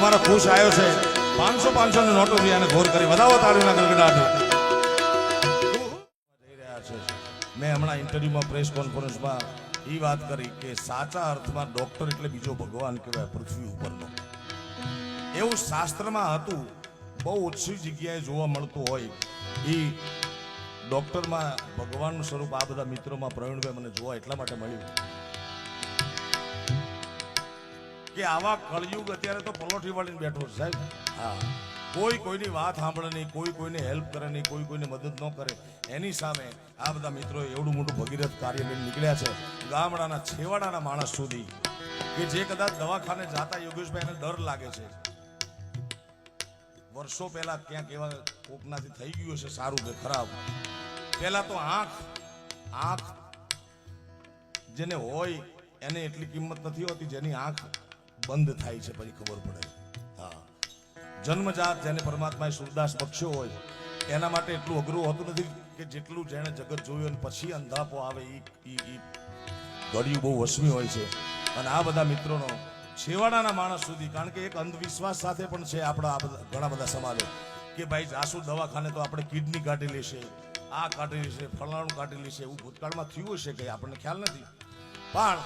અમારો ખુશ આવ્યો છે 500 ની નોટો થી આને ઘોર કરી વધાવો તાળીના ગડગડાટથી જઈ રહ્યા છે. મેં હમણાં ઇન્ટરવ્યુમાં પ્રેસ કોન્ફરન્સમાં એ વાત કરી કે સાચા અર્થમાં ડોક્ટર એટલે બીજો ભગવાન કહેવાય પૃથ્વી ઉપરનો. એવું શાસ્ત્રમાં હતું, બહુ ઓછી જગ્યાએ જોવા મળતું હોય. એ ડોક્ટરમાં ભગવાનનું સ્વરૂપ આ બધા મિત્રોમાં પ્રવીણભાઈ મને જોવા એટલા માટે મળ્યું કે આવા કળયુગ અત્યારે તો પલોઠી વાળીને બેઠો છે સાહેબ. હા, કોઈ કોઈની વાત સાંભળે નહીં, કોઈ કોઈને હેલ્પ કરે નહીં, કોઈ કોઈને મદદ ન કરે. એની સામે આ બધા મિત્રો એવડું મોટું ભગીરથ કાર્ય લઈને નીકળ્યા છે ગામડાના છેવાડાના માણસ સુધી, કે જે કદાચ દવાખાને જાતા યોગેશભાઈ એને ડર લાગે છે. વર્ષો પહેલા ક્યાંક એવા કોકનાથી થઈ ગયું છે સારું કે ખરાબ. પહેલા તો આંખ જેને હોય એને એટલી કિંમત નથી હોતી, જેની આંખ બંધ થાય છે પછી ખબર પડે. હા, જન્મજાત જેને પરમાત્માએ સુરદાસ બખ્યો હોય એના માટે એટલું અઘરું હોતું નથી કે જેટલું જેણે જગત જોયું અને પછી અંધાપો આવે એ ઘડિયું બહુ વસમી હોય છે. અને આ બધા મિત્રોનો છેવાડાના માણસ સુધી, કારણ કે એક અંધવિશ્વાસ સાથે પણ છે આપણા ઘણા બધા સમાજો કે ભાઈ જાસુ દવાખાને તો આપણે કિડની કાઢી લેશે, આ કાઢી લેશે, ફલાણું કાઢી લેશે. એવું ભૂતકાળમાં થયું હશે કે આપણને ખ્યાલ નથી, પણ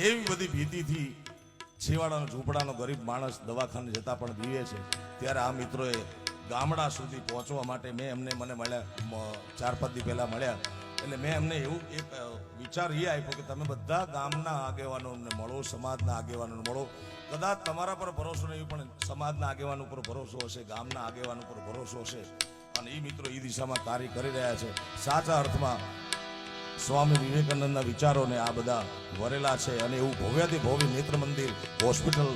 એવી બધી ભીતિથી છેવાડાનો ઝૂંપડાનો ગરીબ માણસ દવાખાને જતા પણ દીવે છે. ત્યારે આ મિત્રોએ ગામડા સુધી પહોંચવા માટે મને મળ્યા 4-5 દી પહેલા મળ્યા. એટલે મેં એમને એવું એક વિચાર એ આપ્યો કે તમે બધા ગામના આગેવાનોને મળો, સમાજના આગેવાનોને મળો. કદાચ તમારા પર ભરોસો નહીં પણ સમાજના આગેવાનો પર ભરોસો હશે, ગામના આગેવાનો પર ભરોસો હશે. અને એ મિત્રો એ દિશામાં કાર્ય કરી રહ્યા છે. સાચા અર્થમાં સ્વામી વિવેકાનંદના વિચારોને આ બધા વરેલા છે. અને એવું ભવ્યાથી ભવ્ય નેત્ર મંદિર હોસ્પિટલ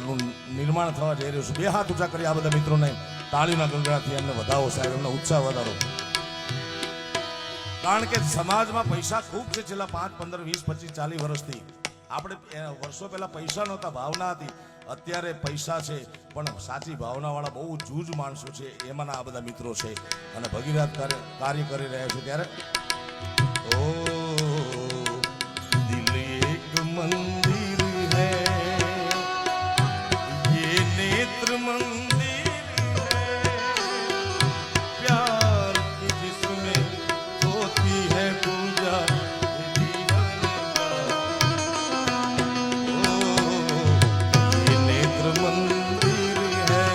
નું નિર્માણ થવા જઈ રહ્યું છે. 2 હાથ ઊંચા કરી આ બધા મિત્રોને તાળીના ગણગડાથી એમને વધાવો સાહેબ, એમનો ઉત્સાહ વધારો. કારણ કે સમાજમાં પૈસા ખૂબ છે. છેલ્લા 5, 15, 20, 25, 40 વર્ષથી આપણે વર્ષો પહેલા પૈસા નહોતા, ભાવના હતી. અત્યારે પૈસા છે પણ સાચી ભાવનાવાળા બહુ જૂજ માણસો છે, એમાંના આ બધા મિત્રો છે અને ભગીરથ કાર્ય કરી રહ્યા છે. ત્યારે ओ दिल एक मंदिर है, ये नेत्र मंदिर है, प्यार की जिसमें होती है पूजा, ये नेत्र मंदिर है.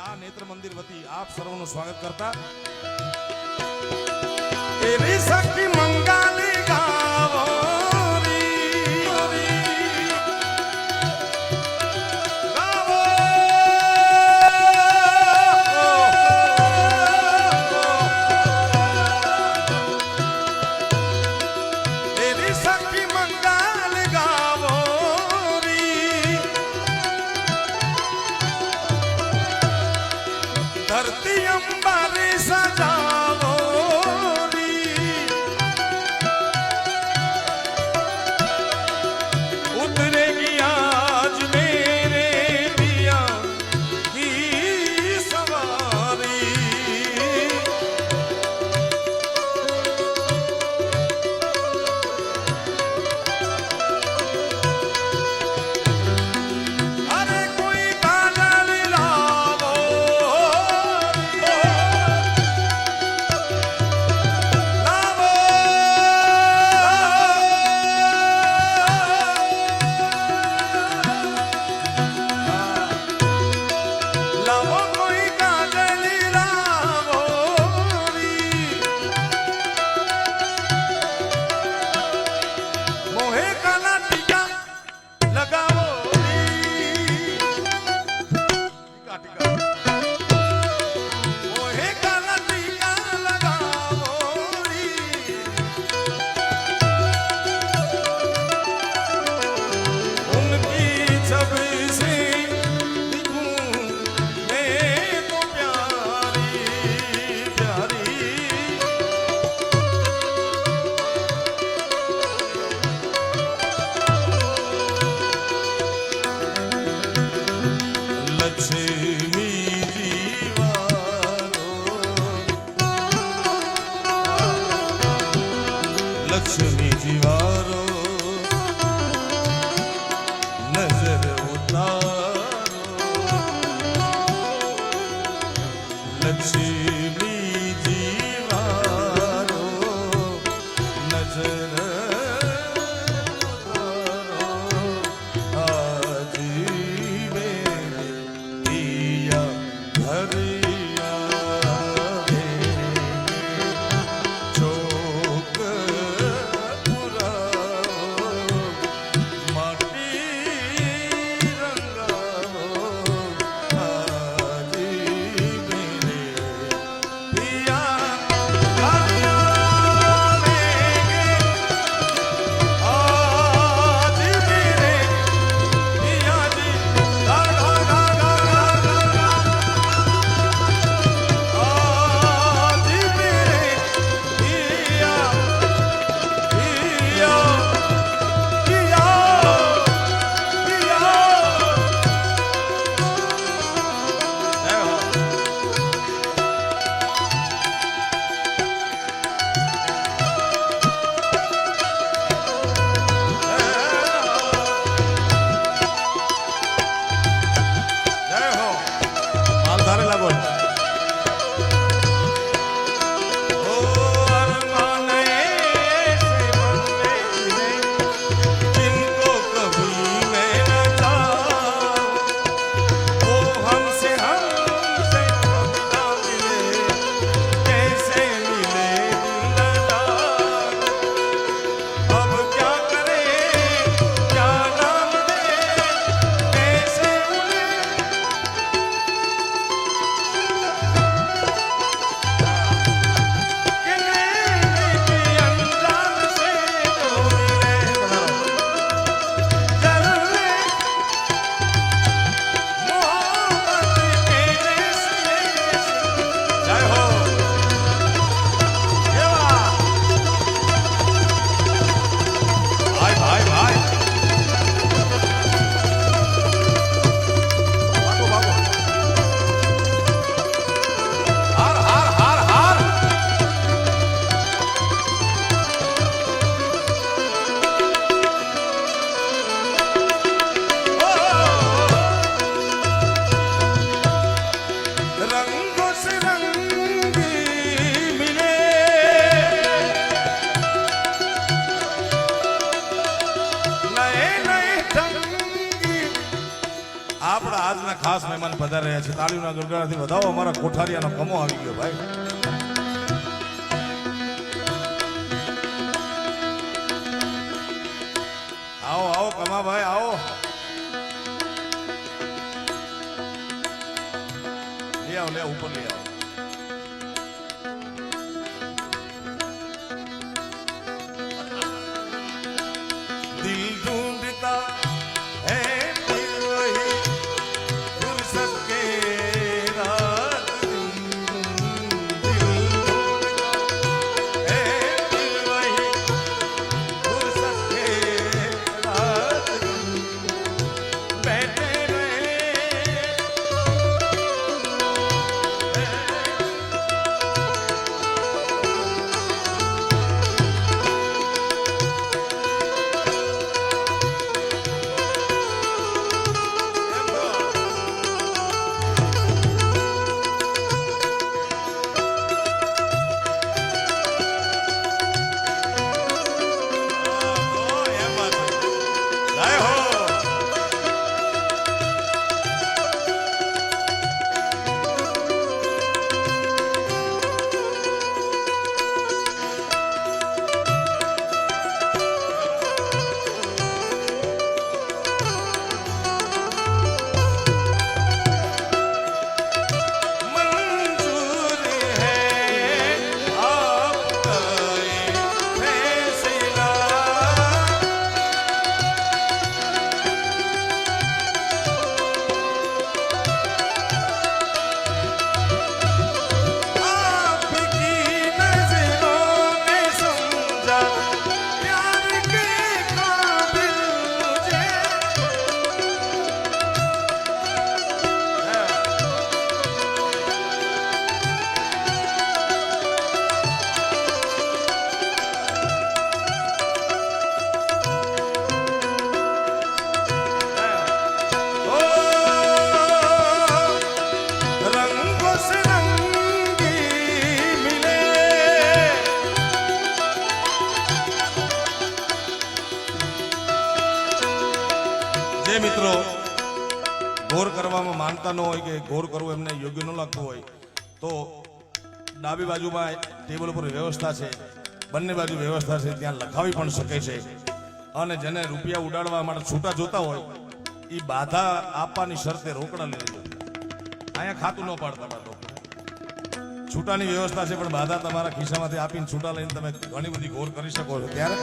આ નેત્ર મંદિર વતી આપ સર્વનું સ્વાગત કરતા એવી શક્તિ મંગાલી ગાવો धरती अंबारी सजावो री લક્ષ્મી જીવારો નજર ઉતારો લક્ષ્મી જીવારો નજર ઉતારો આજી મેરે પિયા હરિયા ચોક પુરાવો માટી રંગાવો આજી મેરે પિયા હરિયા આજી મેરે પિયાજી ગા ગા ગા ગા ગા આજી મેરે પિયા પિયા પિયા જય હો માલ ધારે લાગો ओ अरमान ऐसे बनते हैं जिनको कभी मैं न चाहूं वो हमसे कब ना मिले कैसे मिले दिल लगा अब क्या करे क्या नाम दे कैसे उन्हें कि नैने की अनजान से जो मिले जलने मोहब्बत के रेशे जय हो ये वाह भाई भाई भाई भागो भागो हार हार हार हार रंगों से रंगी मिले नए नए ढंगी આપણા આજના ખાસ મહેમાન પધારી રહ્યા છે તાળીઓના ગણગણાથી વધાવો અમારા કોઠારિયાનો કમો આવી ગયો ભાઈ આવો આવો કમા ભાઈ આવો ले आओ ऊपर ले आओ दिल ढूंढता है फिर वही फुर्सत के रात दिन दिल ढूंढता है फिर वही फुर्सत के रात दिन बैठे रहे જે મિત્રો ઘોર કરવામાં માનતા ન હોય કે ઘોર કરવું એમને યોગ્ય ન લાગતું હોય તો ડાબી બાજુમાં ટેબલ ઉપર વ્યવસ્થા છે, બંને બાજુ વ્યવસ્થા છે, ત્યાં લખાવી પણ શકે છે. અને જેને રૂપિયા ઉડાડવા માટે છૂટા જોતા હોય એ બાધા આપવાની શરતે રોકડા લઈ લેજો. અહીંયા ખાતું ન પાડતા બાધો. છૂટાની વ્યવસ્થા છે પણ બાધા તમારા ખિસ્સામાંથી આપીને છૂટા લઈને તમે ઘણી બધી ઘોર કરી શકો છો. ત્યારે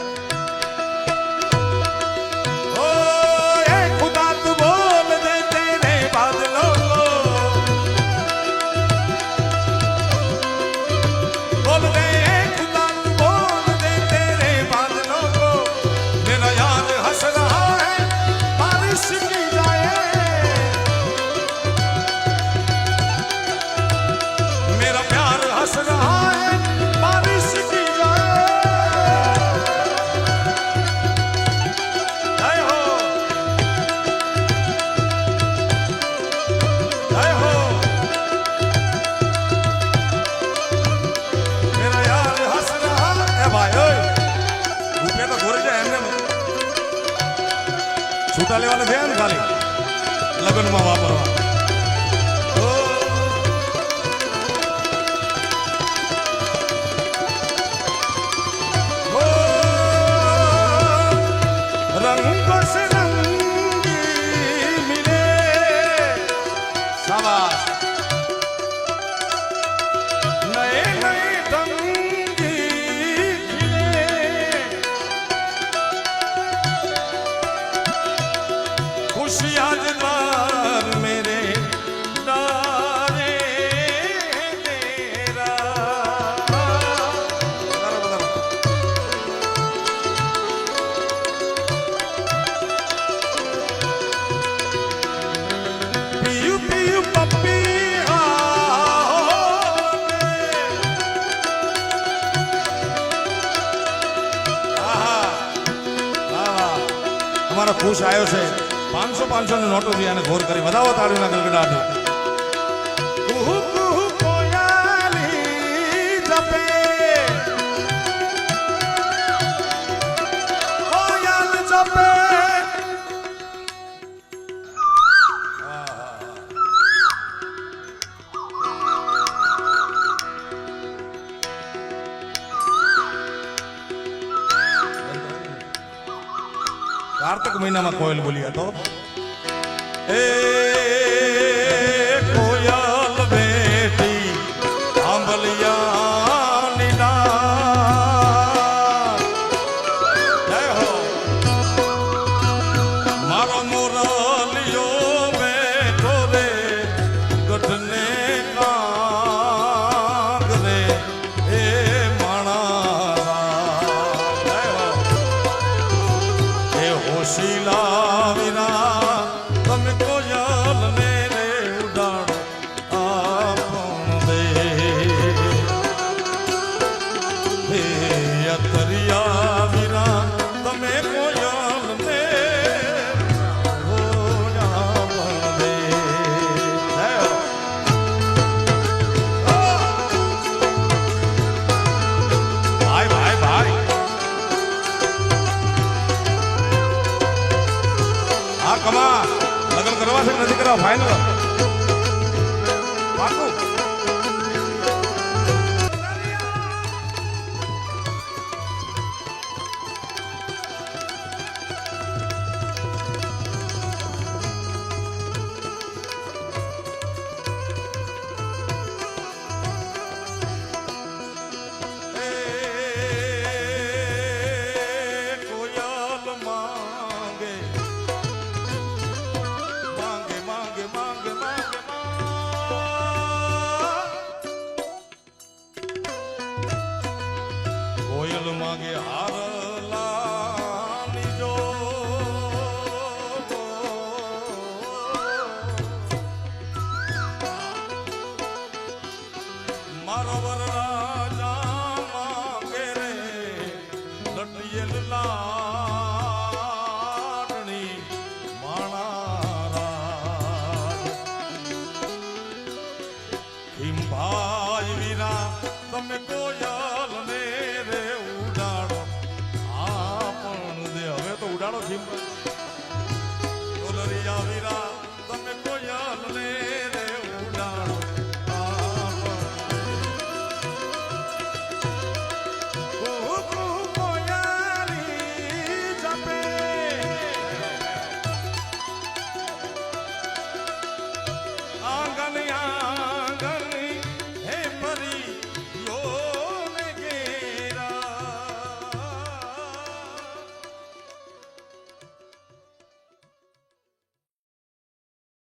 છૂટા લેવાના થયા ને ખાલી લગ્નમાં વાપરવા. રંગ સે રંગી મિલે શાબાશ નયે નયે રંગી खुशियाँ द्वार मेरे डारे तेरा. पियू पियू पप्पी हमारा खुश आयो से 500 ની નોટો થી આને ઘોર કરી વધાવો તાળીના ગલગડાટી. કુહુ કુહુ કોયાલી જપે કોયલ જપે. कार्तिक મહિનામાં કોયલ બોલી હતો. ए कोयल बेटी आंबलिया निदान जय हो मारो मोरलियो बैठो रे गठने कांग रे ए माणा जय हो ए होशीला विना તમે કોયલ મેરે ઉડાડો આપણ દે હે અતરિયા વિના તમે કોયલ મેરે ઉડાડો દે. ભાઈ ભાઈ ભાઈ હા કમા લગ્ન કરવા છે નથી કરવા ફાઇનલ પાકું. કોયલ માંગે કોયલ માગે હારલાની જો મારો વર રાજા માંગે રે લટિયેલ લાડણી માણા હિમભાઈ વિના તમે કોયલ ને રે ઉડાડો આપણ દે. હવે તો ઉડાડો હિમ